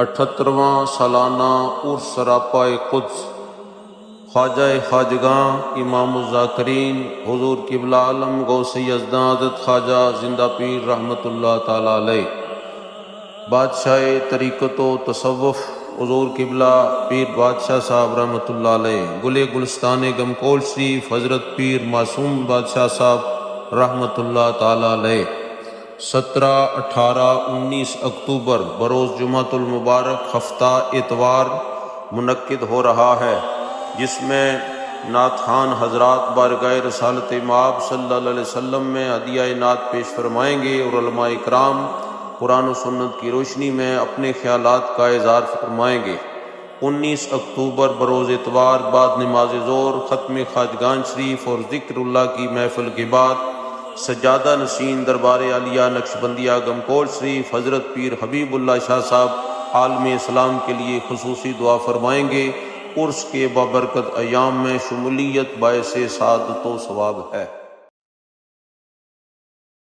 78واں سالانہ عرس سراپائے قدس خواجہ خواجگاں امام الذاکرین حضور قبلہ عالم غوث یزداں حضرت خواجہ زندہ پیر رحمۃ اللہ تعالیٰ علیہ، بادشاہ طریقت و تصوف حضور قبلہ پیر بادشاہ صاحب رحمۃ اللہ علیہ، گلے گلستان گمکول شریف حضرت پیر معصوم بادشاہ صاحب رحمۃ اللہ تعالیٰ علیہ۔ 17، 18، 19 اکتوبر بروز جمعۃ المبارک ہفتہ اتوار منعقد ہو رہا ہے، جس میں نعت خوان حضرات بارگاہ رسالت مآب صلی اللہ علیہ وسلم میں ہدیہ نعت پیش فرمائیں گے اور علماء اکرام قرآن و سنت کی روشنی میں اپنے خیالات کا اظہار فرمائیں گے۔ 19 اکتوبر بروز اتوار بعد نماز ظہر ختم خواجگان شریف اور ذکر اللہ کی محفل کے بعد سجادہ نشین دربار عالیہ نقشبندیہ گمکول شریف حضرت پیر حبیب اللہ شاہ صاحب عالم اسلام کے لیے خصوصی دعا فرمائیں گے۔ عرس کے بابرکت ایام میں شمولیت باعث سعادت و ثواب ہے۔